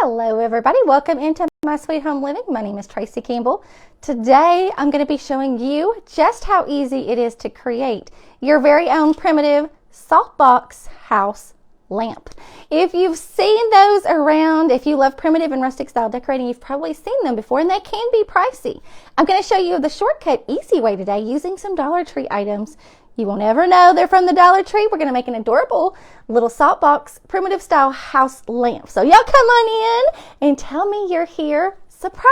Hello everybody, welcome into my sweet home living. My name is Tracy Campbell. Today I'm going to be showing you just how easy it is to create your very own primitive Saltbox house lamp. If you've seen those around, if you love primitive and rustic style decorating, you've probably seen them before and they can be pricey. I'm going to show you the shortcut easy way today using some Dollar Tree items. You will never know they're from the Dollar Tree. We're going to make an adorable little Saltbox primitive style house lamp. So y'all come on in and tell me you're here. Surprise!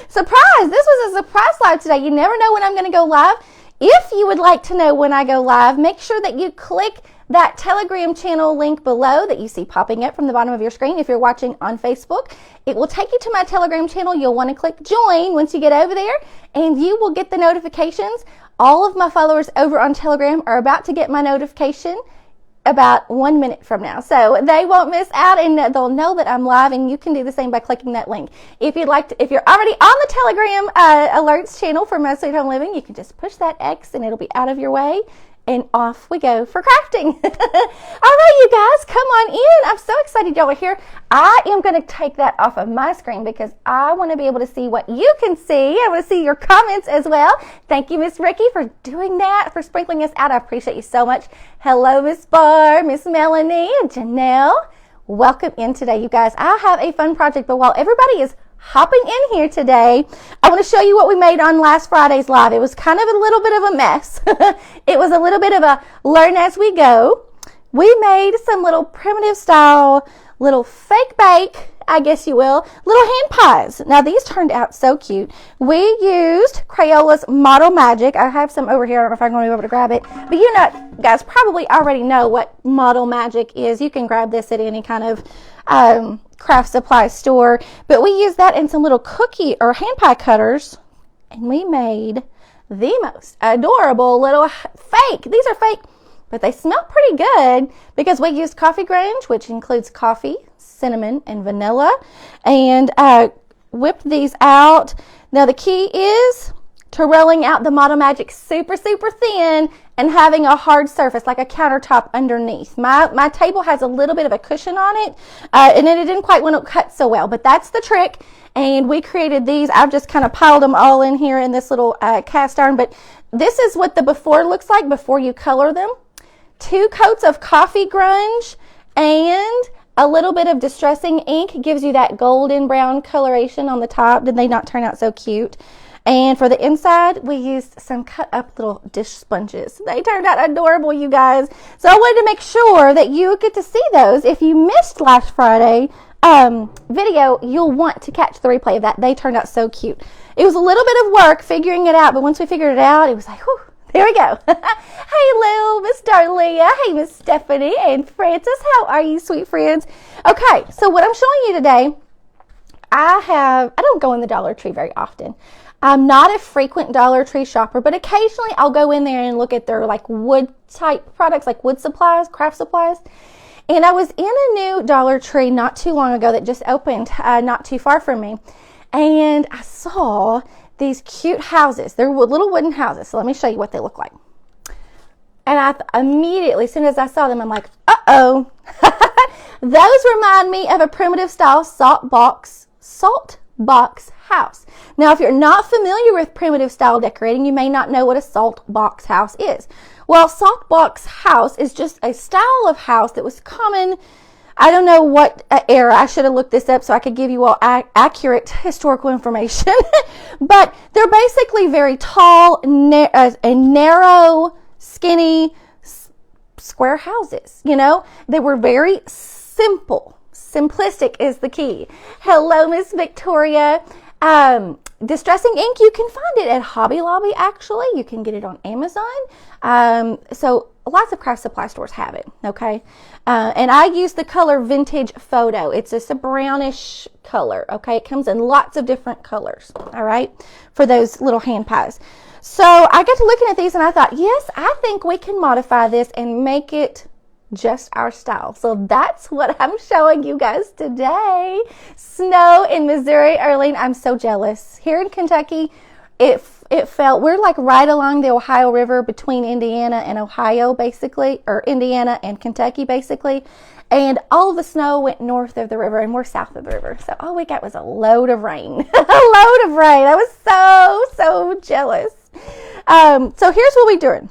Surprise! This was a surprise live today. You never know when I'm going to go live. If you would like to know when I go live, make sure that you click that Telegram channel link below that you see popping up from the bottom of your screen. If you're watching on Facebook, it will take you to my Telegram channel. You'll want to click join once you get over there and you will get the notifications. All of my followers over on Telegram are about to get my notification about 1 minute from now. So they won't miss out and they'll know that I'm live, and you can do the same by clicking that link. If you'd like to, if you're already on the Telegram alerts channel for My Sweet Home Living, you can just push that X and it'll be out of your way. And off we go for crafting. All right, you guys, come on in. I'm so excited y'all are here. I am going to take that off of my screen because I want to be able to see what you can see. I want to see your comments as well. Thank you, Miss Ricky, for doing that, for sprinkling us out. I appreciate you so much. Hello, Miss Barb, Miss Melanie, and Janelle. Welcome in today, you guys. I have a fun project, but while everybody is hopping in here today, I want to show you what we made on last Friday's live. It was kind of a little bit of a mess. It was a little bit of a learn as we go. We made some little primitive style, little fake bake, I guess you will, little hand pies. Now these turned out so cute. We used Crayola's Model Magic. I have some over here. I don't know if I'm going to be able to grab it, but you know, guys probably already know what Model Magic is. You can grab this at any kind of craft supply store, but we used that in some little cookie or hand pie cutters, and we made the most adorable little fake. These are fake, but they smell pretty good because we used coffee grounds, which includes coffee, cinnamon, and vanilla, and whipped these out. Now the key is to rolling out the Model Magic super thin and having a hard surface like a countertop underneath. My table has a little bit of a cushion on it, and it didn't quite want to cut so well, but that's the trick. And we created these. I've just kind of piled them all in here in this little cast iron, but this is what the before looks like before you color them. 2 coats of coffee grunge and a little bit of distressing ink gives you that golden brown coloration on the top. Did they not turn out so cute? And for the inside, we used some cut up little dish sponges. They turned out adorable, you guys. So I wanted to make sure that you get to see those. If you missed last Friday video, you'll want to catch the replay of that. They turned out so cute. It was a little bit of work figuring it out, but once we figured it out, it was like, whew, there we go. Hey, Lil, Miss Darlia. Hey, Miss Stephanie and Francis. How are you, sweet friends? Okay, so what I'm showing you today, I don't go in the Dollar Tree very often. I'm not a frequent Dollar Tree shopper, but occasionally I'll go in there and look at their like wood type products, like wood supplies, craft supplies. And I was in a new Dollar Tree not too long ago that just opened not too far from me. And I saw these cute houses. They're little wooden houses. So let me show you what they look like. And I immediately, as soon as I saw them, I'm like, uh-oh. Those remind me of a primitive style Saltbox house. Now, if you're not familiar with primitive style decorating, you may not know what a Saltbox house is. Well, Saltbox house is just a style of house that was common. I don't know what era. I should have looked this up so I could give you all accurate historical information. But they're basically very tall and narrow, skinny, square houses. You know, they were very simple. Simplistic is the key. Hello, Miss Victoria. Distressing ink, you can find it at Hobby Lobby, actually. You can get it on Amazon. So lots of craft supply stores have it, okay? And I use the color Vintage Photo. It's just a brownish color, okay? It comes in lots of different colors, all right, for those little hand pies. So I got to looking at these and I thought, yes, I think we can modify this and make it just our style. So that's what I'm showing you guys today. Snow in Missouri, Arlene. I'm so jealous. Here in Kentucky, it felt, we're like right along the Ohio River between Indiana and Ohio, basically, or Indiana and Kentucky, basically. and all of the snow went north of the river, and we're south of the river. So all we got was a load of rain. A load of rain. I was so jealous. So here's what we're doing.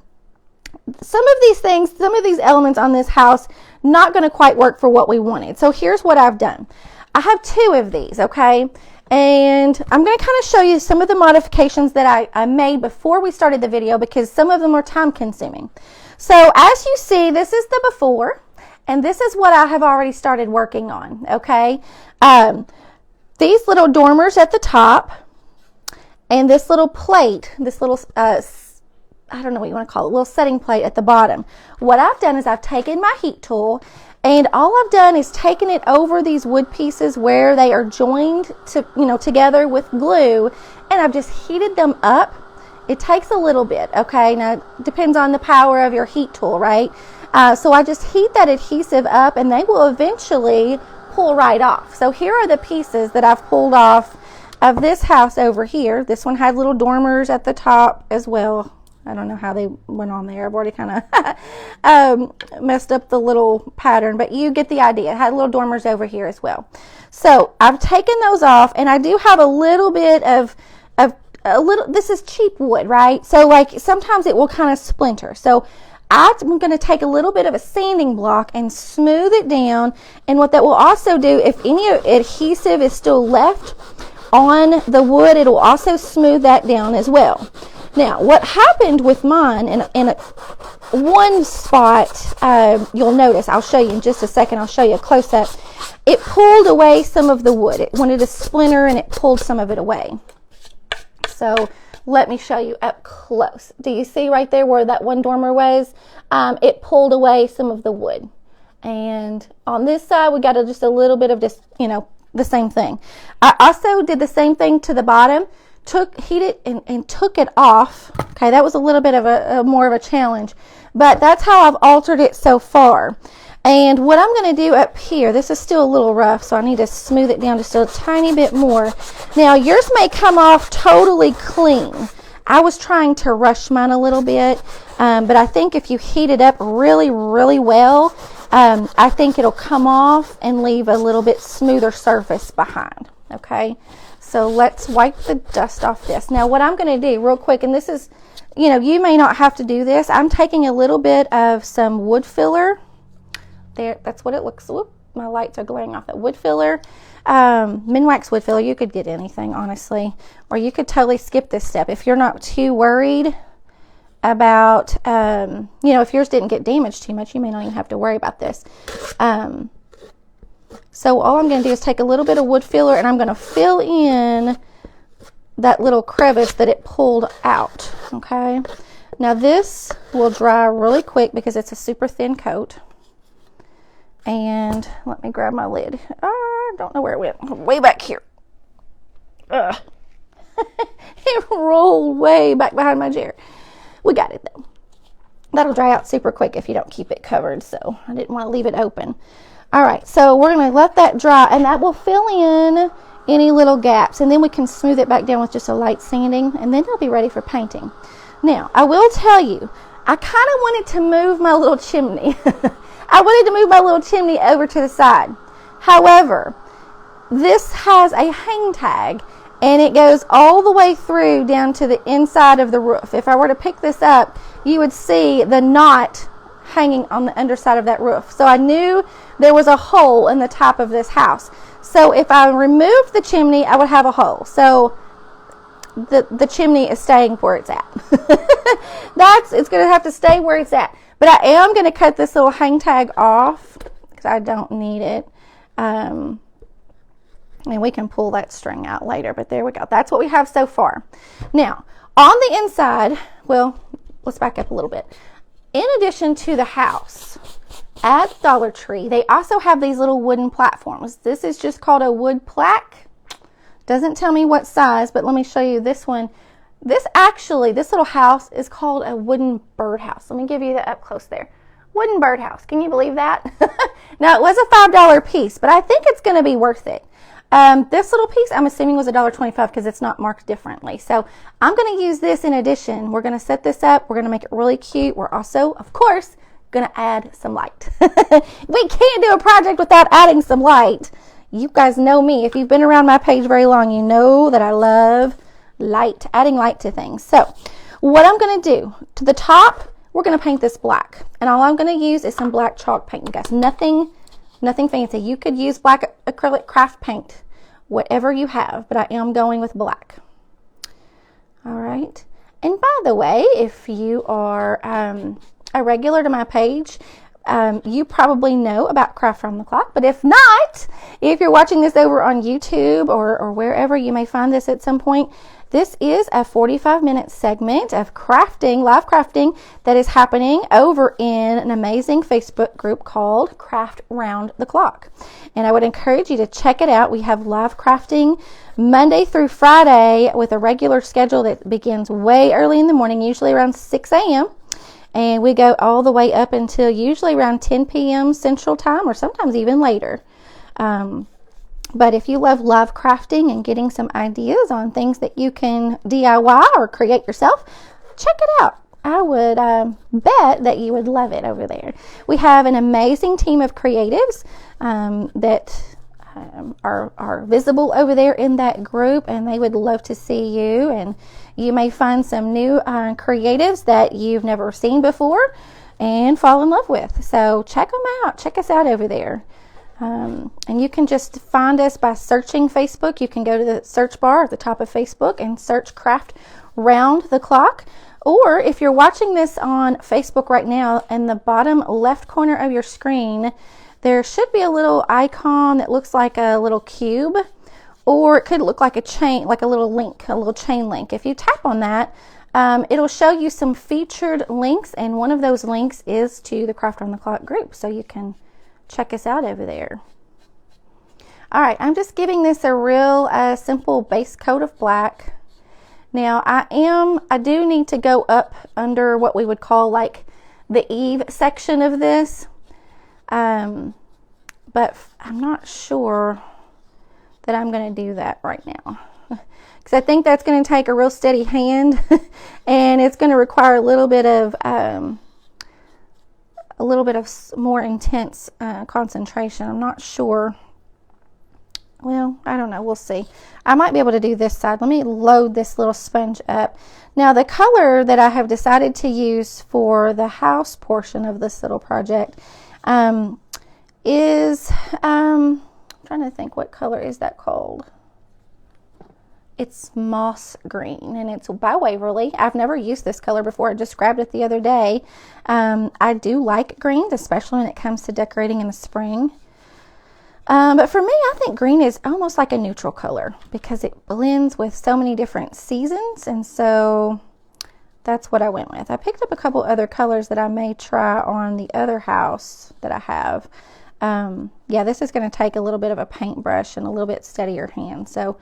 Some of these things, some of these elements on this house, not going to quite work for what we wanted. So here's what I've done. I have 2 of these, okay? And I'm going to kind of show you some of the modifications that I made before we started the video, because some of them are time consuming. So as you see, this is the before, and this is what I have already started working on, okay? These little dormers at the top, and this little plate, this little, I don't know what you want to call it, little setting plate at the bottom. What I've done is I've taken my heat tool, and all I've done is taken it over these wood pieces where they are joined to, together with glue, and I've just heated them up. It takes a little bit, okay? Now, it depends on the power of your heat tool, right? So I just heat that adhesive up, and they will eventually pull right off. So here are the pieces that I've pulled off of this house over here. This one had little dormers at the top as well. I don't know how they went on there. I've already kind of messed up the little pattern, but you get the idea. It had little dormers over here as well. So I've taken those off, and I do have a little bit of this is cheap wood, right? So like sometimes it will kind of splinter. So I'm going to take a little bit of a sanding block and smooth it down. And what that will also do, if any adhesive is still left on the wood, it will also smooth that down as well. Now, what happened with mine, in one spot, you'll notice, I'll show you in just a second, I'll show you a close-up, it pulled away some of the wood. It wanted to splinter, and it pulled some of it away. So let me show you up close. Do you see right there where that one dormer was? It pulled away some of the wood. And on this side, we got just a little bit of just, the same thing. I also did the same thing to the bottom. Heated and took it off. Okay, that was a little bit of a more of a challenge, but that's how I've altered it so far. And what I'm going to do up here, this is still a little rough, so I need to smooth it down just a tiny bit more. Now, yours may come off totally clean. I was trying to rush mine a little bit, but I think if you heat it up really, really well, I think it'll come off and leave a little bit smoother surface behind. Okay. So let's wipe the dust off this. Now what I'm going to do real quick, and this is, you may not have to do this. I'm taking a little bit of some wood filler. There, that's what it looks. Whoop, my lights are glaring off that wood filler. Minwax wood filler. You could get anything, honestly. Or you could totally skip this step if you're not too worried about, if yours didn't get damaged too much, you may not even have to worry about this. So all I'm going to do is take a little bit of wood filler, and I'm going to fill in that little crevice that it pulled out, okay? Now this will dry really quick because it's a super thin coat. And let me grab my lid. I don't know where it went. Way back here. Ugh. It rolled way back behind my chair. We got it though. That'll dry out super quick if you don't keep it covered, so I didn't want to leave it open. All right, so we're going to let that dry, and that will fill in any little gaps, and then we can smooth it back down with just a light sanding, and then it'll be ready for painting. Now, I will tell you, I kind of wanted to move my little chimney. I wanted to move my little chimney over to the side. However, this has a hang tag, and it goes all the way through down to the inside of the roof. If I were to pick this up, you would see the knot hanging on the underside of that roof. So I knew there was a hole in the top of this house. So if I removed the chimney, I would have a hole. So the chimney is staying where it's at. It's going to have to stay where it's at. But I am going to cut this little hang tag off because I don't need it. And we can pull that string out later, but there we go. That's what we have so far. Now, on the inside, well, let's back up a little bit. In addition to the house, at Dollar Tree, they also have these little wooden platforms. This is just called a wood plaque. Doesn't tell me what size, but let me show you this one. This little house is called a wooden birdhouse. Let me give you the up close there. Wooden birdhouse. Can you believe that? Now, it was a $5 piece, but I think it's going to be worth it. This little piece, I'm assuming, was $1.25 because it's not marked differently. So I'm going to use this in addition. We're going to set this up. We're going to make it really cute. We're also, of course, going to add some light. We can't do a project without adding some light. You guys know me. If you've been around my page very long, you know that I love light, adding light to things. So what I'm going to do, to the top, we're going to paint this black. And all I'm going to use is some black chalk paint, guys. Nothing fancy. You could use black acrylic craft paint, whatever you have, but I am going with black. All right. And by the way, if you are a regular to my page, you probably know about Craft Round the Clock, but if not, if you're watching this over on YouTube or wherever you may find this at some point, this is a 45-minute segment of crafting, live crafting, that is happening over in an amazing Facebook group called Craft Round the Clock. And I would encourage you to check it out. We have live crafting Monday through Friday with a regular schedule that begins way early in the morning, usually around 6 a.m. And we go all the way up until usually around 10 p.m. Central Time, or sometimes even later. But if you love live crafting and getting some ideas on things that you can DIY or create yourself, check it out. I would bet that you would love it over there. We have an amazing team of creatives that are visible over there in that group, and they would love to see you. And you may find some new creatives that you've never seen before and fall in love with. So check them out. Check us out over there. And you can just find us by searching Facebook. You can go to the search bar at the top of Facebook and search Craft Round the Clock. Or if you're watching this on Facebook right now, in the bottom left corner of your screen, there should be a little icon that looks like a little cube, or it could look like a chain, like a little link, a little chain link. If you tap on that, it'll show you some featured links, and one of those links is to the Craft Round the Clock group, so you can check us out over there. All right, I'm just giving this a real simple base coat of black. Now I do need to go up under what we would call like the eave section of this, but I'm not sure that I'm going to do that right now, because I think that's going to take a real steady hand and it's going to require a little bit of more intense concentration. I'm not sure. Well, I don't know. We'll see. I might be able to do this side. Let me load this little sponge up. Now, the color that I have decided to use for the house portion of this little project is, I'm trying to think, what color is that called? It's moss green, and it's by Waverly. I've never used this color before. I just grabbed it the other day. I do like greens, especially when it comes to decorating in the spring. But for me, I think green is almost like a neutral color because it blends with so many different seasons, and so that's what I went with. I picked up a couple other colors that I may try on the other house that I have. Yeah, this is going to take a little bit of a paintbrush and a little bit steadier hand, so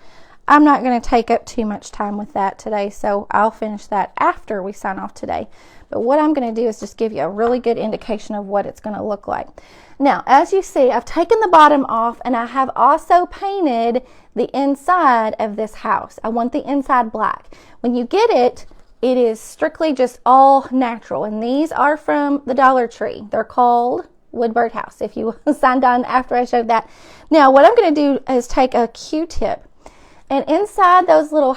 I'm not going to take up too much time with that today, so I'll finish that after we sign off today. But what I'm going to do is just give you a really good indication of what it's going to look like. Now, as you see, I've taken the bottom off, and I have also painted the inside of this house. I want the inside black. When you get it, it is strictly just all natural, and these are from the Dollar Tree. They're called Woodbird House, if you signed on after I showed that. Now, what I'm going to do is take a Q-tip, and inside those little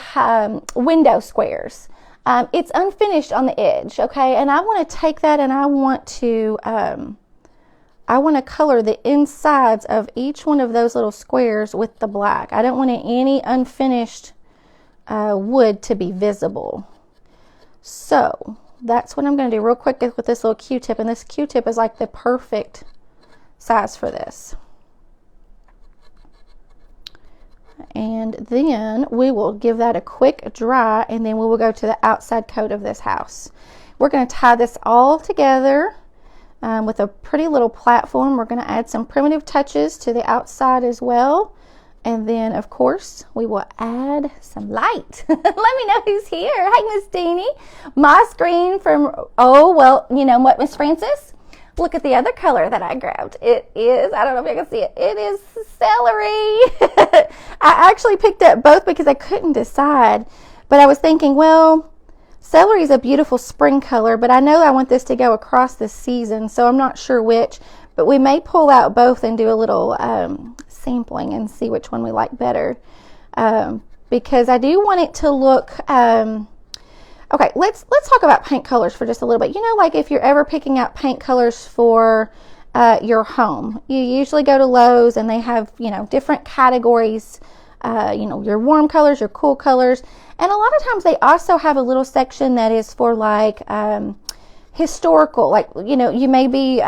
window squares, it's unfinished on the edge, okay? And I want to take that, and I want to color the insides of each one of those little squares with the black. I don't want any unfinished wood to be visible. So that's what I'm going to do real quick with this little Q-tip, and this Q-tip is like the perfect size for this. And then we will give that a quick dry, and then we will go to the outside coat of this house. We're going to tie this all together with a pretty little platform. We're going to add some primitive touches to the outside as well. And then, of course, we will add some light. Let me know who's here. Hey, Miss Deanie. Moss green from, oh, well, you know what, Miss Francis? Look at the other color that I grabbed. It is, I don't know if you can see it, it is celery. I actually picked up both because I couldn't decide. But I was thinking, well, Celery is a beautiful spring color, but I know I want this to go across the season, so I'm not sure which. But we may pull out both and do a little sampling and see which one we like better. Because I do want it to look... okay, let's talk about paint colors for just a little bit. You know, like if you're ever picking out paint colors for your home, you usually go to Lowe's and they have, you know, different categories. You know, your warm colors, your cool colors. And a lot of times they also have a little section that is for like historical, like, you know, you may be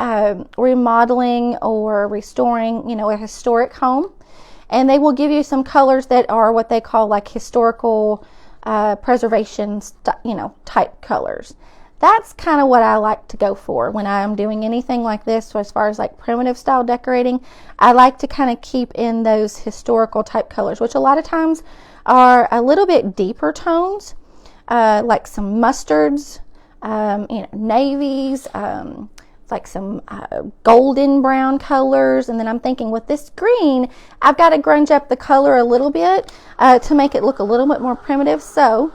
remodeling or restoring, you know, a historic home. And they will give you some colors that are what they call like historical preservation, you know, type colors. That's kind of what I like to go for when I'm doing anything like this. So as far as like primitive style decorating, I like to kind of keep in those historical type colors, which a lot of times are a little bit deeper tones, like some mustards, you know, navies, like some golden brown colors. And then I'm thinking with this green, I've got to grunge up the color a little bit to make it look a little bit more primitive. So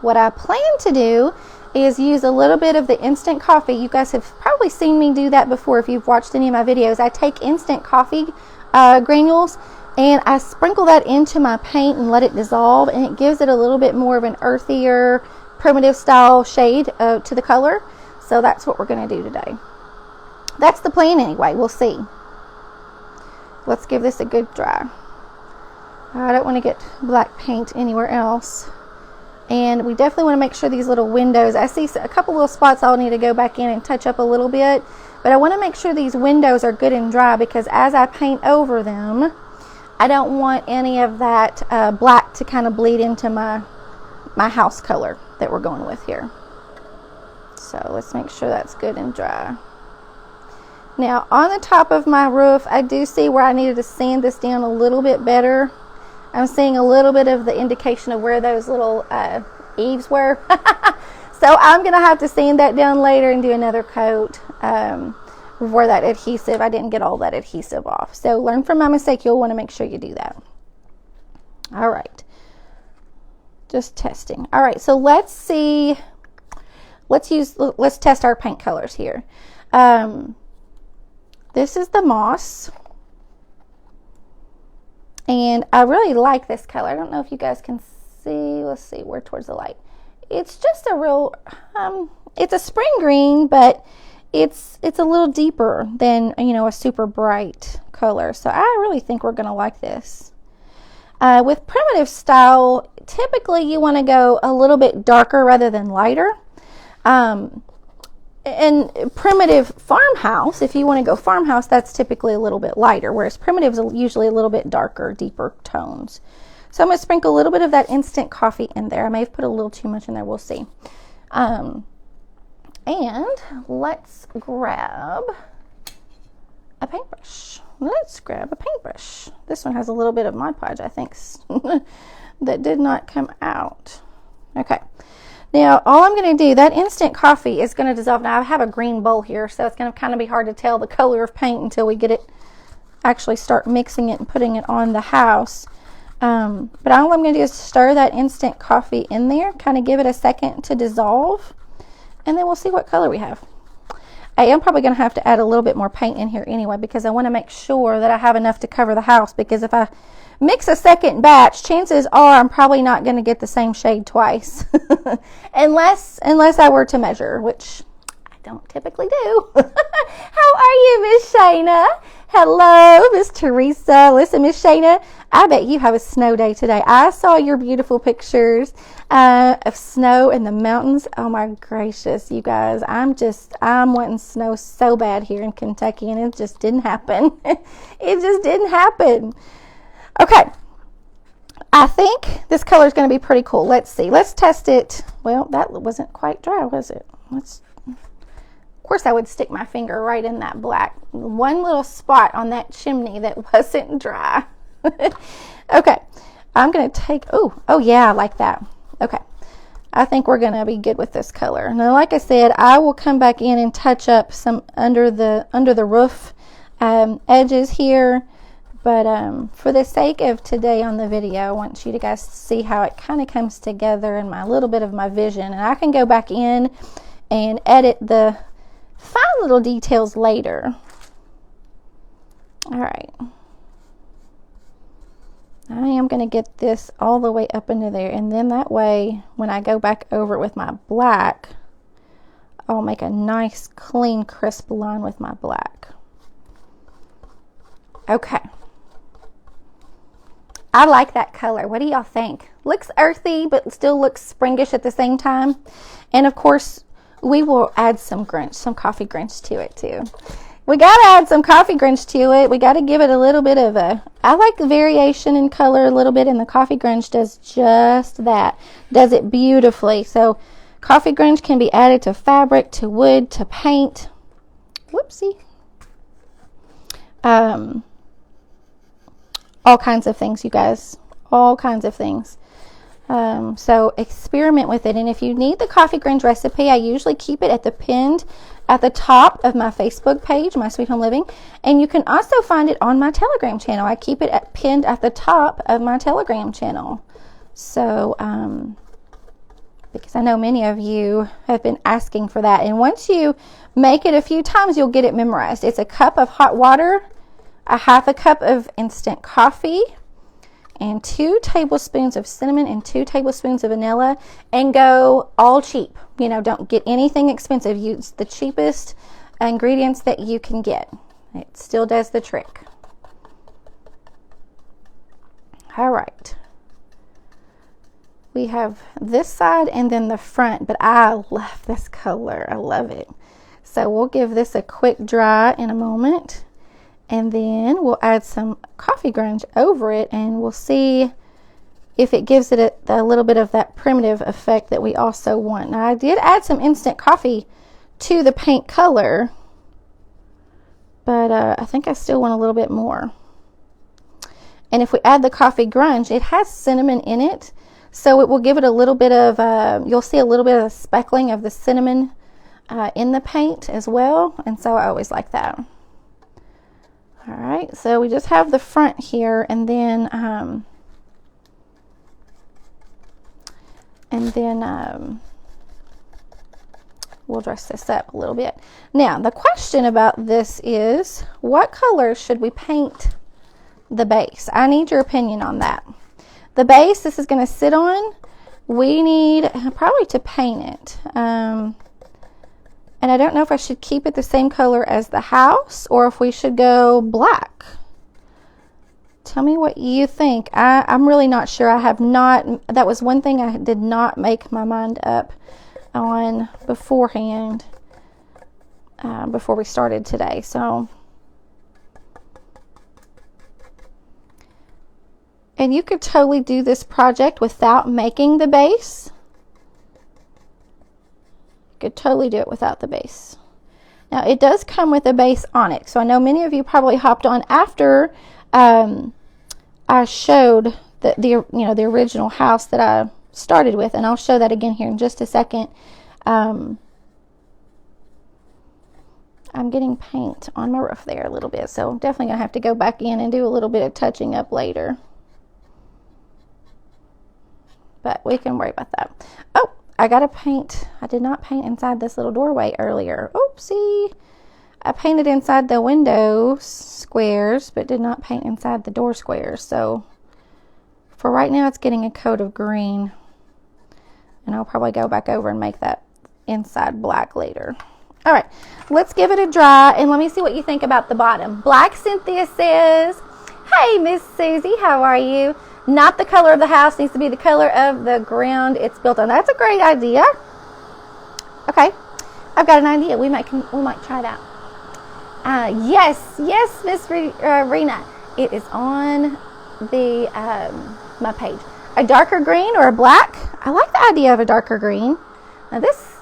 what I plan to do is use a little bit of the instant coffee. You guys have probably seen me do that before if you've watched any of my videos. I take instant coffee granules and I sprinkle that into my paint and let it dissolve, and it gives it a little bit more of an earthier, primitive style shade to the color. So that's what we're going to do today. That's the plan anyway. We'll see. Let's give this a good dry. I don't want to get black paint anywhere else. And we definitely want to make sure these little windows, I see a couple little spots I'll need to go back in and touch up a little bit. But I want to make sure these windows are good and dry, because as I paint over them, I don't want any of that black to kind of bleed into my house color that we're going with here. So let's make sure that's good and dry. Now on the top of my roof, I do see where I needed to sand this down a little bit better. I'm seeing a little bit of the indication of where those little eaves were. So I'm going to have to sand that down later and do another coat for that adhesive. I didn't get all that adhesive off. So learn from my mistake. You'll want to make sure you do that. All right. Just testing. All right. So let's see. Let's test our paint colors here. This is the moss. And I really like this color. I don't know if you guys can see. Let's see, we're towards the light. It's just a real, it's a spring green, but it's a little deeper than, you know, a super bright color. So I really think we're going to like this. With primitive style, typically you want to go a little bit darker rather than lighter. And primitive farmhouse, if you want to go farmhouse, that's typically a little bit lighter, whereas primitives are usually a little bit darker, deeper tones. So I'm going to sprinkle a little bit of that instant coffee in there. I may have put a little too much in there. We'll see. And let's grab a paintbrush. Let's grab a paintbrush. This one has a little bit of Mod Podge, I think, that did not come out. Okay. Now, all I'm going to do, that instant coffee is going to dissolve. Now, I have a green bowl here, so it's going to kind of be hard to tell the color of paint until we get it, actually start mixing it and putting it on the house. But all I'm going to do is stir that instant coffee in there, kind of give it a second to dissolve, and then we'll see what color we have. I am probably going to have to add a little bit more paint in here anyway, because I want to make sure that I have enough to cover the house, because if I mix a second batch, chances are I'm probably not going to get the same shade twice. unless I were to measure, which I don't typically do. How are you, Miss Shayna? Hello, Miss Teresa. Listen, Miss Shayna, I bet you have a snow day today. I saw your beautiful pictures of snow in the mountains. Oh my gracious, you guys. I'm wanting snow so bad here in Kentucky, and it just didn't happen. It just didn't happen. Okay, I think this color is going to be pretty cool. Let's see. Let's test it. Well, that wasn't quite dry, was it? Of course, I would stick my finger right in that black. One little spot on that chimney that wasn't dry. Okay, I'm going to take, oh yeah, I like that. Okay, I think we're going to be good with this color. Now, like I said, I will come back in and touch up some under the roof edges here. But for the sake of today on the video, I want you to guys see how it kind of comes together and my little bit of my vision. And I can go back in and edit the fine little details later. All right. I am going to get this all the way up into there, and then that way when I go back over it with my black, I'll make a nice clean crisp line with my black. Okay, I like that color. What do y'all think? Looks earthy but still looks springish at the same time. And of course we will add some Grinch, some coffee Grinch to it too. We got to add some coffee Grinch to it. We got to give it a little bit of a, I like the variation in color a little bit, and the coffee Grinch does just that. Does it beautifully. So coffee Grinch can be added to fabric, to wood, to paint. Whoopsie. All kinds of things, you guys. All kinds of things. So experiment with it. And if you need the coffee Grinch recipe, I usually keep it pinned at the top of my Facebook page, My Sweet Home Living. And you can also find it on my Telegram channel. I keep it pinned at the top of my Telegram channel. So, because I know many of you have been asking for that. And once you make it a few times, you'll get it memorized. It's a cup of hot water, a half a cup of instant coffee, and 2 tablespoons of cinnamon and 2 tablespoons of vanilla, and go all cheap. You know, don't get anything expensive. Use the cheapest ingredients that you can get. It still does the trick. All right. We have this side and then the front, but I love this color. I love it. So we'll give this a quick dry in a moment. And then we'll add some coffee Grinch over it, and we'll see if it gives it a little bit of that primitive effect that we also want. Now, I did add some instant coffee to the paint color, but I think I still want a little bit more. And if we add the coffee Grinch, it has cinnamon in it, so it will give it a little bit of, you'll see a little bit of a speckling of the cinnamon in the paint as well, and so I always like that. All right, so we just have the front here, and then we'll dress this up a little bit. Now, the question about this is, what color should we paint the base? I need your opinion on that. The base this is going to sit on, we need probably to paint it. And I don't know if I should keep it the same color as the house or if we should go black. Tell me what you think. I'm really not sure. I have not, that was one thing I did not make my mind up on beforehand, before we started today. So, and you could totally do this project without making the base. Could totally do it without the base. Now it does come with a base on it, so I know many of you probably hopped on after I showed the original house that I started with, and I'll show that again here in just a second. I'm getting paint on my roof there a little bit, so I'm definitely gonna have to go back in and do a little bit of touching up later, but we can worry about that. Oh, I gotta paint. I did not paint inside this little doorway earlier. Oopsie. I painted inside the window squares, but did not paint inside the door squares. So for right now, it's getting a coat of green. And I'll probably go back over and make that inside black later. All right, let's give it a dry, and let me see what you think about the bottom. Black Cynthia says, hey, Miss Susie, how are you? Not the color of the house, needs to be the color of the ground it's built on. That's a great idea. Okay, I've got an idea. We might try that. Yes, Miss Rena. It is on the my page. A darker green or a black? I like the idea of a darker green. Now this,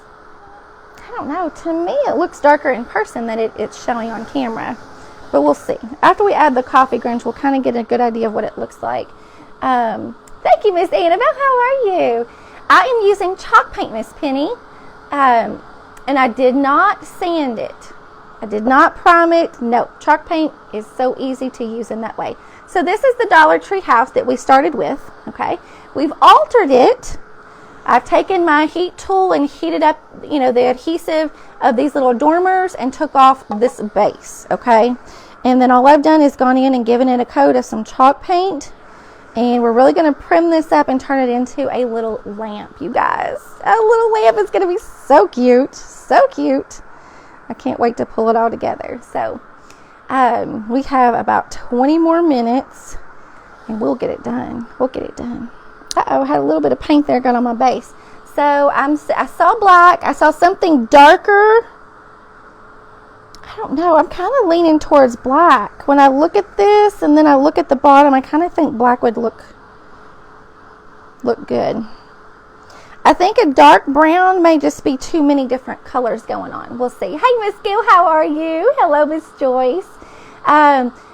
I don't know. To me, it looks darker in person than it's showing on camera. But we'll see. After we add the coffee Grinch, we'll kind of get a good idea of what it looks like. Thank you, Miss Annabelle. How are you? I am using chalk paint, Miss Penny, and I did not sand it. I did not prime it. No, chalk paint is so easy to use in that way. So this is the Dollar Tree house that we started with, okay? We've altered it. I've taken my heat tool and heated up, you know, the adhesive of these little dormers and took off this base, okay? And then all I've done is gone in and given it a coat of some chalk paint. And we're really going to prim this up and turn it into a little lamp, you guys. A little lamp is going to be so cute. So cute. I can't wait to pull it all together. So we have about 20 more minutes and we'll get it done. We'll get it done. Uh-oh, I had a little bit of paint there got on my base. So I saw black. I saw something darker. I don't know. I'm kind of leaning towards black. When I look at this and then I look at the bottom, I kind of think black would look good. I think a dark brown may just be too many different colors going on. We'll see. Hey, Miss Gill, how are you? Hello, Miss Joyce.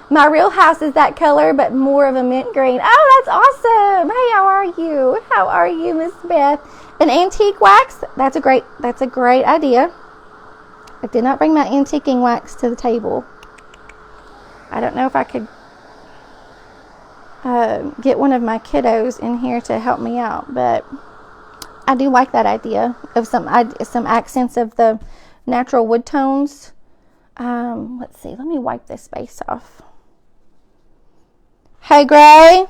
My real house is that color, but more of a mint green. Oh, that's awesome. Hey, how are you? How are you, Miss Beth? An antique wax? That's a great idea. I did not bring my antiquing wax to the table. I don't know if I could get one of my kiddos in here to help me out, but I do like that idea of some accents of the natural wood tones. Let's see. Let me wipe this base off. Hey, Gray.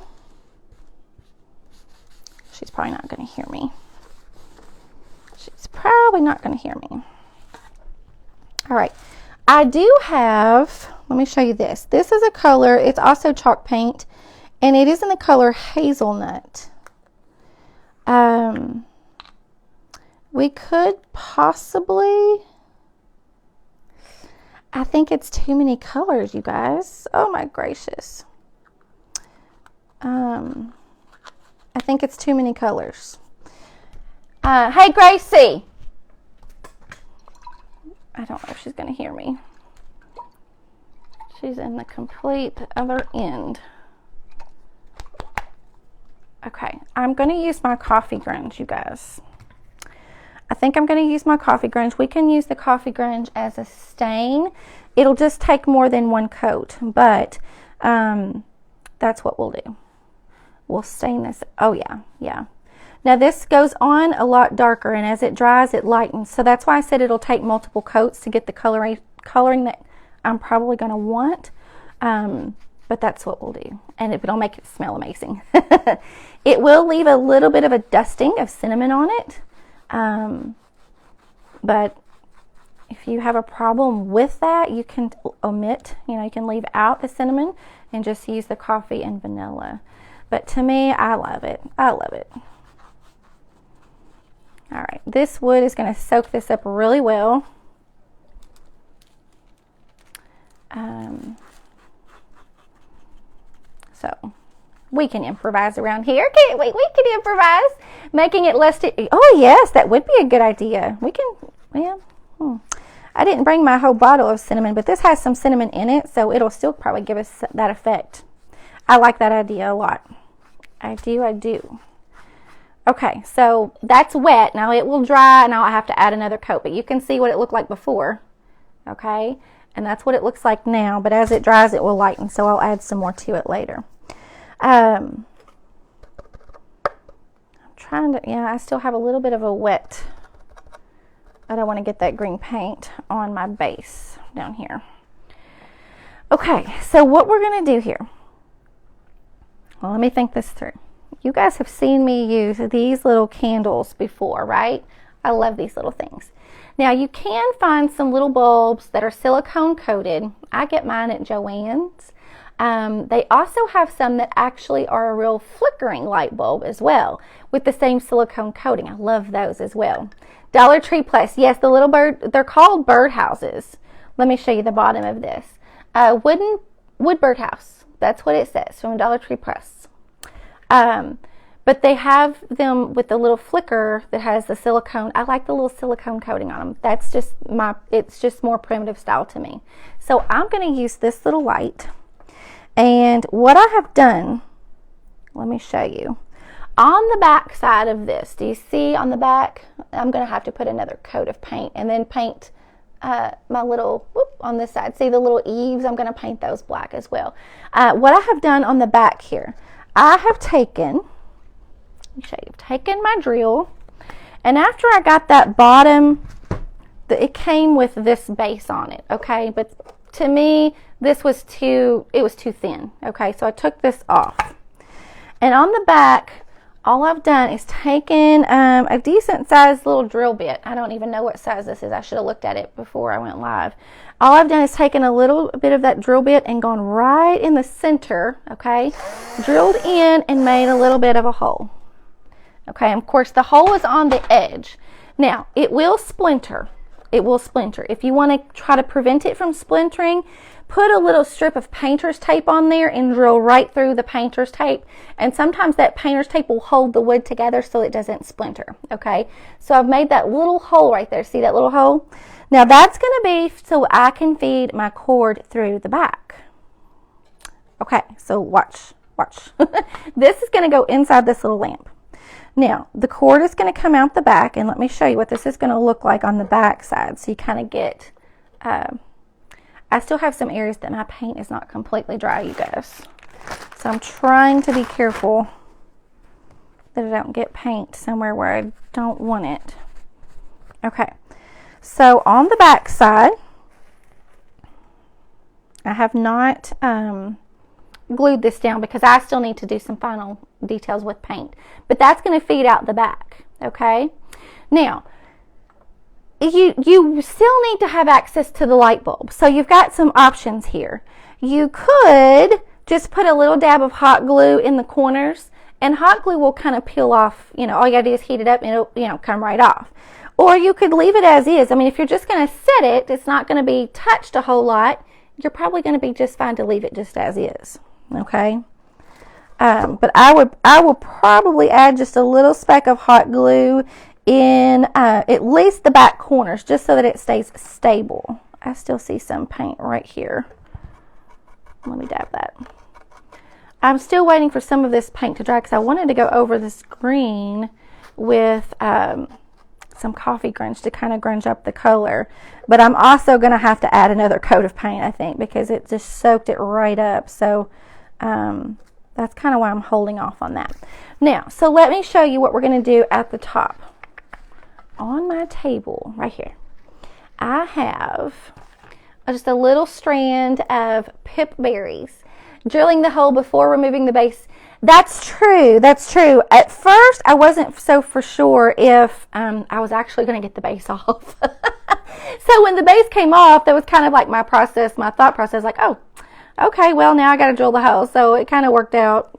She's probably not going to hear me. She's probably not going to hear me. All right. I do have, let me show you this. This is a color. It's also chalk paint, and it is in the color hazelnut. We could possibly, I think it's too many colors, you guys. Oh my gracious. I think it's too many colors. Hey, Gracie. I don't know if she's going to hear me. She's in the complete other end. Okay, I'm going to use my coffee grunge, you guys. I think I'm going to use my coffee grunge. We can use the coffee grunge as a stain. It'll just take more than one coat, but that's what we'll do. We'll stain this. Oh, yeah. Now, this goes on a lot darker, and as it dries, it lightens. So that's why I said it'll take multiple coats to get the coloring that I'm probably going to want. But that's what we'll do. And it'll make it smell amazing. It will leave a little bit of a dusting of cinnamon on it. But if you have a problem with that, you can omit, you can leave out the cinnamon and just use the coffee and vanilla. But to me, I love it. I love it. All right, this wood is going to soak this up really well. So we can improvise around here, can't we? We can improvise, making it less. Oh yes, that would be a good idea. We can. Yeah. I didn't bring my whole bottle of cinnamon, but this has some cinnamon in it, so it'll still probably give us that effect. I like that idea a lot. I do. Okay, so that's wet. Now it will dry, and I'll have to add another coat, but you can see what it looked like before. Okay, and that's what it looks like now, but as it dries, it will lighten, so I'll add some more to it later. I'm trying to, I still have a little bit of a wet. I don't want to get that green paint on my base down here. Okay, so what we're going to do here, well, let me think this through. You guys have seen me use these little candles before, right? I love these little things. Now, you can find some little bulbs that are silicone coated. I get mine at Joann's. They also have some that actually are a real flickering light bulb as well with the same silicone coating. I love those as well. Dollar Tree Plus. Yes, the little bird, they're called bird houses. Let me show you the bottom of this. Wood birdhouse. That's what it says from Dollar Tree Plus. But they have them with the little flicker that has the silicone. I like the little silicone coating on them. That's just it's just more primitive style to me. So I'm going to use this little light. And what I have done, let me show you. On the back side of this, do you see on the back? I'm going to have to put another coat of paint and then paint my little, on this side, see the little eaves? I'm going to paint those black as well. What I have done on the back here, I have taken, let me show you, taken my drill, and after I got that bottom, it came with this base on it, okay? But to me, it was too thin, okay? So I took this off. And on the back, all I've done is taken a decent sized little drill bit. I don't even know what size this is. I should have looked at it before I went live. All I've done is taken a little bit of that drill bit and gone right in the center, okay? Drilled in and made a little bit of a hole. Okay, and of course the hole is on the edge. Now, it will splinter. It will splinter. If you want to try to prevent it from splintering, put a little strip of painter's tape on there and drill right through the painter's tape. And sometimes that painter's tape will hold the wood together so it doesn't splinter, okay? So I've made that little hole right there. See that little hole? Now that's going to be so I can feed my cord through the back. Okay, so watch. This is going to go inside this little lamp. Now, the cord is going to come out the back, and let me show you what this is going to look like on the back side so you kind of get, I still have some areas that my paint is not completely dry, you guys. So I'm trying to be careful that I don't get paint somewhere where I don't want it. Okay, so on the back side, I have not glued this down because I still need to do some final details with paint, but that's going to feed out the back, okay? Now, you still need to have access to the light bulb, so you've got some options here. You could just put a little dab of hot glue in the corners, and hot glue will kind of peel off, you know, all you gotta do is heat it up and it'll, come right off. Or you could leave it as is. I mean, if you're just going to set it, it's not going to be touched a whole lot. You're probably going to be just fine to leave it just as is, okay? But I will probably add just a little speck of hot glue in at least the back corners, just so that it stays stable. I still see some paint right here. Let me dab that. I'm still waiting for some of this paint to dry because I wanted to go over this green with some coffee grunge to kind of grunge up the color. But I'm also going to have to add another coat of paint, I think, because it just soaked it right up. So that's kind of why I'm holding off on that. Now, so let me show you what we're going to do at the top. On my table right here, I have just a little strand of pip berries. Drilling the hole before removing the base. That's true. That's true. At first, I wasn't so for sure if I was actually going to get the base off. So when the base came off, that was kind of like my thought process, like, oh, okay, well, now I got to drill the hole. So it kind of worked out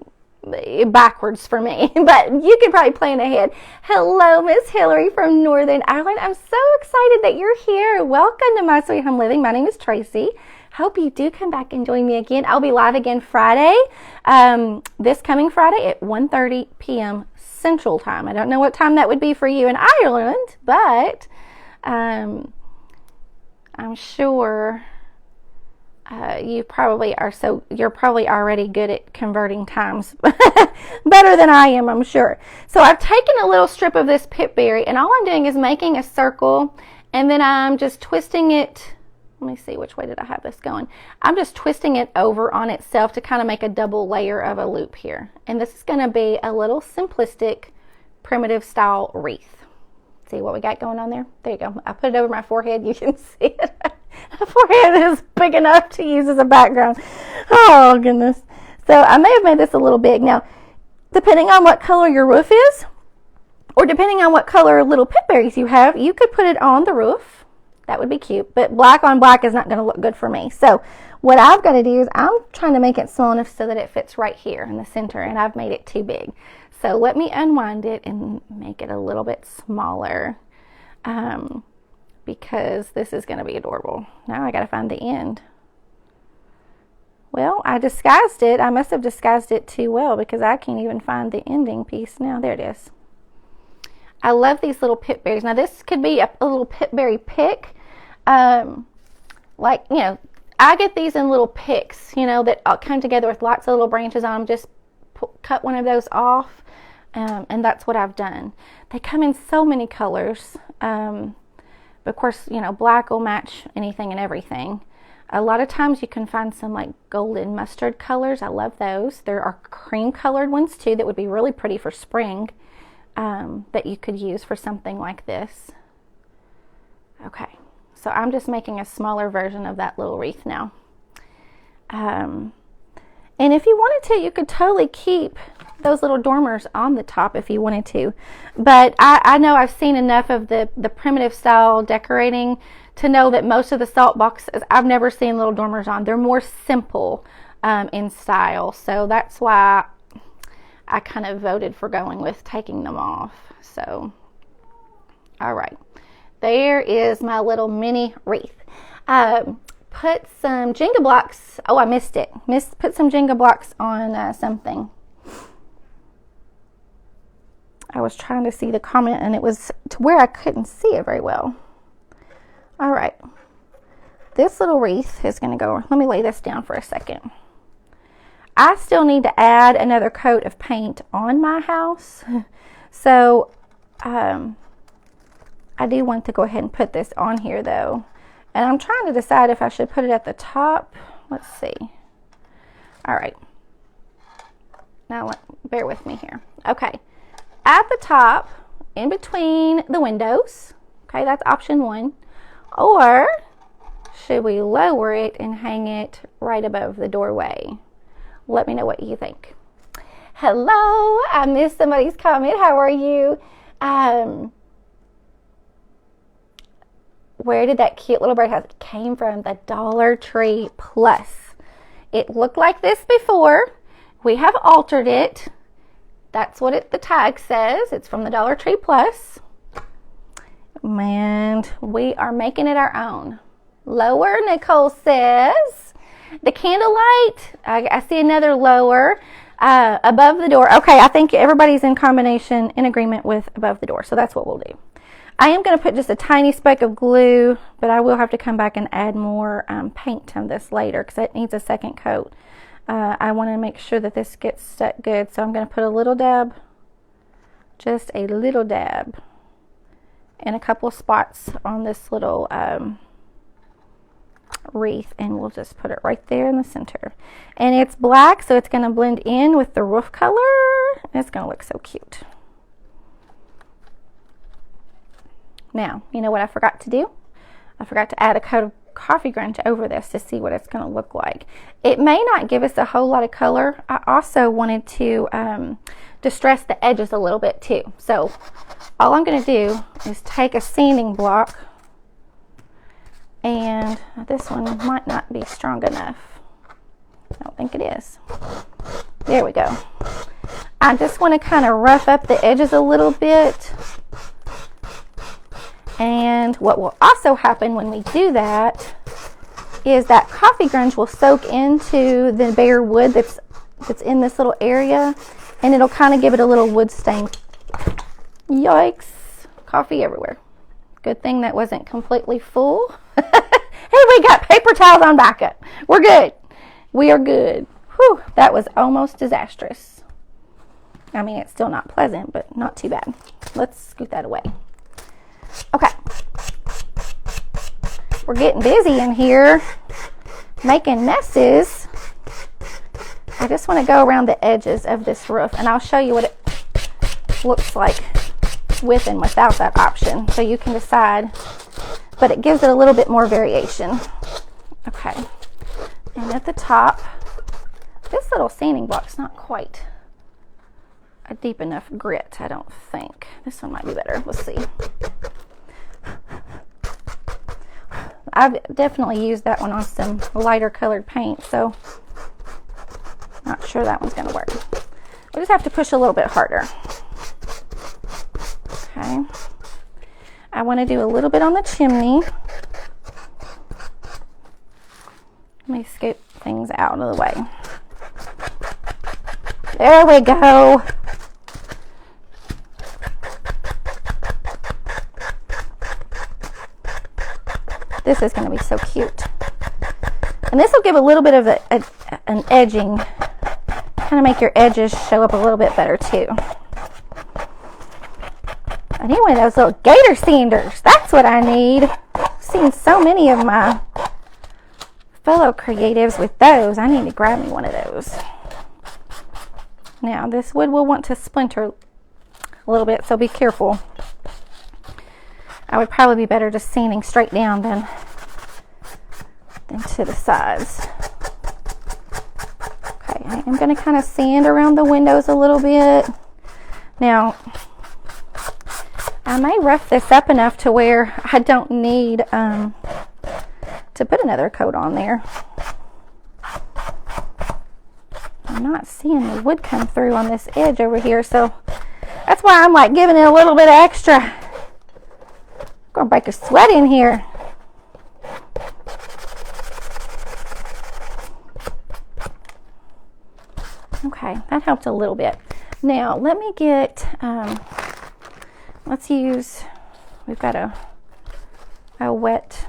backwards for me, but you can probably plan ahead. Hello, Miss Hillary from Northern Ireland. I'm so excited that you're here. Welcome to My Sweet Home Living. My name is Tracy. Hope you do come back and join me again. I'll be live again Friday, this coming Friday at 1:30 p.m. Central Time. I don't know what time that would be for you in Ireland, but I'm sure you're probably already good at converting times better than I am, I'm sure. So I've taken a little strip of this pipberry, and all I'm doing is making a circle, and then I'm just twisting it. Let me see, which way did I have this going? I'm just twisting it over on itself to kind of make a double layer of a loop here. And this is going to be a little simplistic, primitive style wreath. See what we got going on there? There you go. I put it over my forehead. You can see it. My forehead is big enough to use as a background. Oh, goodness. So I may have made this a little big. Now, depending on what color your roof is, or depending on what color little pipberries you have, you could put it on the roof. That would be cute, but black on black is not going to look good for me. So what I've got to do is I'm trying to make it small enough so that it fits right here in the center, and I've made it too big. So let me unwind it and make it a little bit smaller because this is going to be adorable. Now I got to find the end. Well, I disguised it. I must have disguised it too well because I can't even find the ending piece now. There it is. I love these little pipberries. Now this could be a little pipberry pick. Like, I get these in little picks, that come together with lots of little branches on them. Just cut one of those off, and that's what I've done. They come in so many colors. But of course, you know, black will match anything and everything. A lot of times you can find some like golden mustard colors. I love those. There are cream colored ones too that would be really pretty for spring, that you could use for something like this. Okay, so I'm just making a smaller version of that little wreath now. And if you wanted to, you could totally keep those little dormers on the top if you wanted to. But I know I've seen enough of the primitive style decorating to know that most of the salt boxes, I've never seen little dormers on. They're more simple in style. So that's why I kind of voted for going with taking them off. So, all right. There is my little mini wreath. Put some Jenga blocks. Oh, I missed it. Put some Jenga blocks on something. I was trying to see the comment and it was to where I couldn't see it very well. All right. This little wreath is going to go. Let me lay this down for a second. I still need to add another coat of paint on my house. So I do want to go ahead and put this on here though. And I'm trying to decide if I should put it at the top. Let's see. All right. Now, bear with me here. Okay. At the top, in between the windows. Okay, that's option 1. Or should we lower it and hang it right above the doorway? Let me know what you think. Hello, I missed somebody's comment. How are you? Where did that cute little birdhouse came from? The Dollar Tree Plus. It looked like this before. We have altered it. That's what the tag says. It's from the Dollar Tree Plus. And we are making it our own. Lower, Nicole says. The candlelight, I see another lower. Above the door. Okay, I think everybody's in agreement with above the door. So that's what we'll do. I am going to put just a tiny speck of glue, but I will have to come back and add more paint to this later because it needs a second coat. I want to make sure that this gets stuck good. So I'm going to put a little dab, just a little dab, in a couple of spots on this little wreath, and we'll just put it right there in the center. And it's black, so it's going to blend in with the roof color. It's going to look so cute. Now, you know what I forgot to do? I forgot to add a coat of coffee ground over this to see what it's going to look like. It may not give us a whole lot of color. I also wanted to distress the edges a little bit too. So all I'm going to do is take a sanding block, and this one might not be strong enough. I don't think it is. There we go. I just want to kind of rough up the edges a little bit. And what will also happen when we do that is that coffee grunge will soak into the bare wood that's in this little area, and it'll kind of give it a little wood stain. Yikes. Coffee everywhere. Good thing that wasn't completely full. Hey, we got paper towels on backup. We're good. We are good. Whew, that was almost disastrous. I mean, it's still not pleasant, but not too bad. Let's scoot that away. Okay, we're getting busy in here making messes. I just want to go around the edges of this roof, and I'll show you what it looks like with and without that option, so you can decide, but it gives it a little bit more variation. Okay, and at the top, this little sanding block's not quite a deep enough grit, I don't think. This one might be better. Let's see. I've definitely used that one on some lighter colored paint, so not sure that one's going to work. We just have to push a little bit harder. Okay. I want to do a little bit on the chimney. Let me scoop things out of the way. There we go. This is going to be so cute. And this will give a little bit of an edging, kind of make your edges show up a little bit better too. I need one of those little gator sanders. That's what I need. I've seen so many of my fellow creatives with those. I need to grab me one of those. Now, this wood will want to splinter a little bit, so be careful. I would probably be better just sanding straight down than to the sides. Okay, I am going to kind of sand around the windows a little bit. Now, I may rough this up enough to where I don't need to put another coat on there. I'm not seeing the wood come through on this edge over here, so that's why I'm like giving it a little bit of extra. I'm gonna break a sweat in here. Okay, that helped a little bit. Now let me get let's use, we've got a wet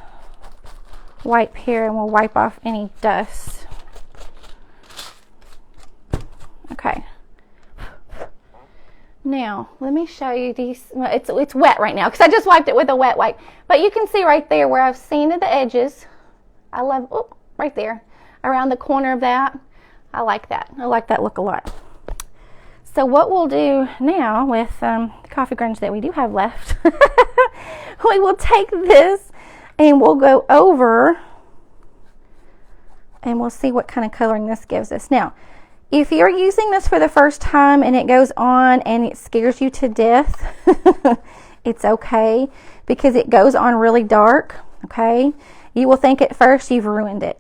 wipe here, and we'll wipe off any dust. Okay. Now, let me show you these. Well, it's wet right now because I just wiped it with a wet wipe. But you can see right there where I've sanded the edges. I love, oh, right there, around the corner of that. I like that. I like that look a lot. So what we'll do now with the coffee grounds that we do have left, we will take this and we'll go over and we'll see what kind of coloring this gives us. Now, if you're using this for the first time and it goes on and it scares you to death, it's okay because it goes on really dark, okay? You will think at first you've ruined it.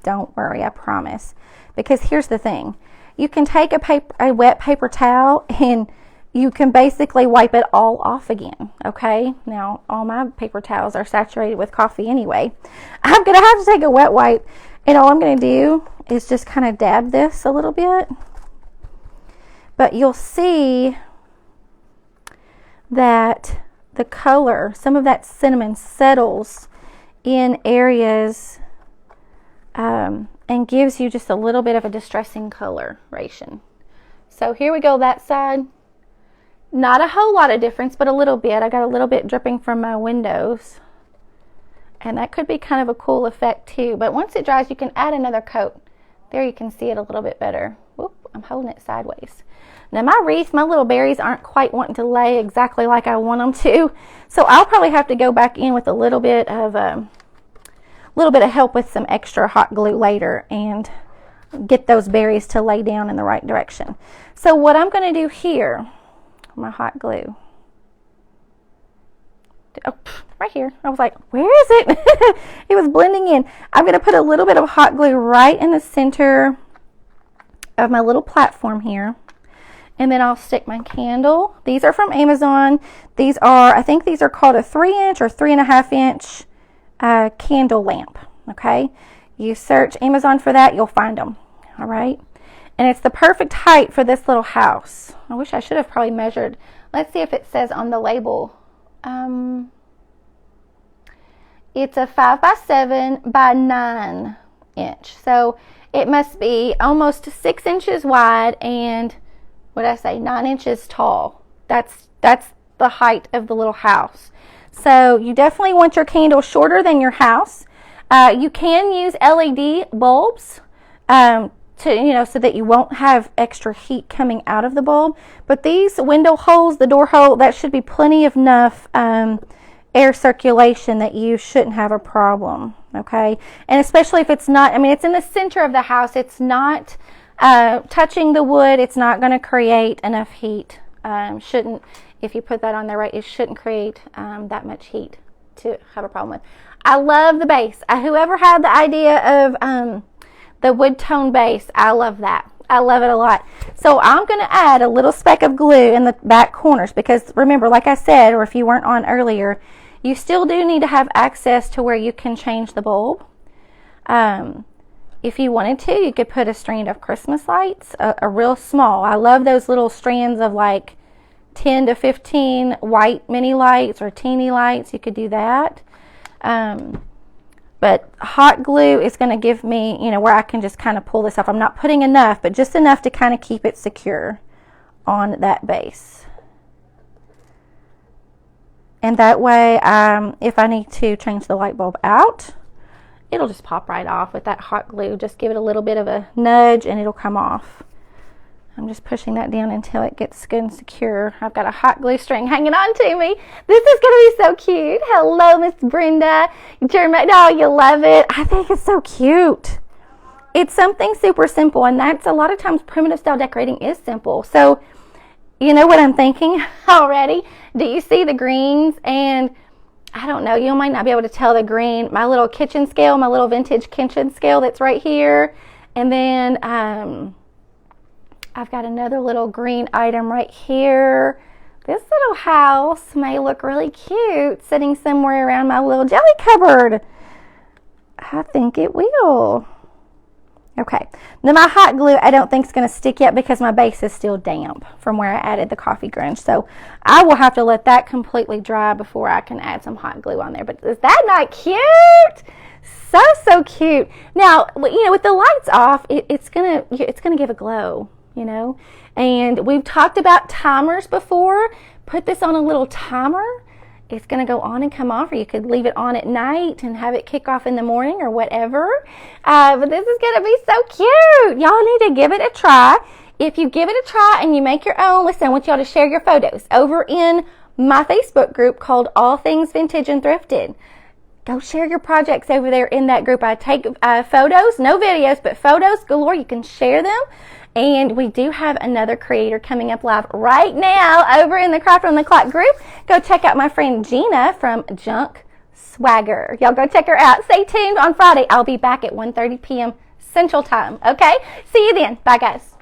Don't worry, I promise. Because here's the thing. You can take a wet paper towel and you can basically wipe it all off again, okay? Now, all my paper towels are saturated with coffee anyway. I'm going to have to take a wet wipe, and all I'm going to do is just kind of dab this a little bit. But you'll see that the color, some of that cinnamon settles in areas and gives you just a little bit of a distressing coloration. So here we go, that side. Not a whole lot of difference, but a little bit. I got a little bit dripping from my windows. And that could be kind of a cool effect too. But once it dries, you can add another coat. There you can see it a little bit better. Whoop, I'm holding it sideways. Now my wreath, my little berries aren't quite wanting to lay exactly like I want them to. So I'll probably have to go back in with a little bit of help with some extra hot glue later and get those berries to lay down in the right direction. So what I'm going to do here, my hot glue. Oh, right here. I was like, where is it? It was blending in. I'm going to put a little bit of hot glue right in the center of my little platform here. And then I'll stick my candle. These are from Amazon. These are, I think these are called a 3-inch or 3.5 inch candle lamp. Okay. You search Amazon for that, you'll find them. All right. And it's the perfect height for this little house. I wish I should have probably measured. Let's see if it says on the label. It's a 5 by 7 by 9 inch. So it must be almost 6 inches wide and, what did I say, 9 inches tall. That's the height of the little house. So you definitely want your candle shorter than your house. You can use LED bulbs so that you won't have extra heat coming out of the bulb. But these window holes, the door hole, that should be plenty of enough air circulation that you shouldn't have a problem, okay? And especially if it's not, I mean, it's in the center of the house. It's not touching the wood. It's not going to create enough heat. Shouldn't, if you put that on there right, it shouldn't create that much heat to have a problem with. I love the base. Whoever had the idea of the wood tone base, I love that. I love it a lot. So I'm going to add a little speck of glue in the back corners because remember, like I said, or if you weren't on earlier, you still do need to have access to where you can change the bulb. If you wanted to, you could put a strand of Christmas lights, a real small. I love those little strands of like 10 to 15 white mini lights or teeny lights. You could do that. But hot glue is going to give me, where I can just kind of pull this off. I'm not putting enough, but just enough to kind of keep it secure on that base. And that way, if I need to change the light bulb out, it'll just pop right off with that hot glue. Just give it a little bit of a nudge and it'll come off. I'm just pushing that down until it gets good and secure. I've got a hot glue string hanging on to me. This is going to be so cute. Hello, Miss Brenda. Oh, you love it. I think it's so cute. It's something super simple, and that's a lot of times primitive style decorating is simple. So, you know what I'm thinking already? Do you see the greens? And I don't know, you might not be able to tell the green. My little kitchen scale, my little vintage kitchen scale that's right here. And then I've got another little green item right here. This little house may look really cute sitting somewhere around my little jelly cupboard. I think it will. Okay, now my hot glue I don't think is going to stick yet because my base is still damp from where I added the coffee grunge. So I will have to let that completely dry before I can add some hot glue on there. But is that not cute? So cute. Now, you know, with the lights off, it's gonna give a glow, you know. And we've talked about timers before. Put this on a little timer. It's going to go on and come off, or you could leave it on at night and have it kick off in the morning or whatever. But this is going to be so cute. Y'all need to give it a try. If you give it a try and you make your own, listen, I want y'all to share your photos over in my Facebook group called All Things Vintage and Thrifted. Go share your projects over there in that group. I take photos, no videos, but photos galore. You can share them. And we do have another creator coming up live right now over in the Craft on the Clock group. Go check out my friend Gina from Junk Swagger. Y'all go check her out. Stay tuned on Friday. I'll be back at 1:30 p.m. Central Time. Okay? See you then. Bye, guys.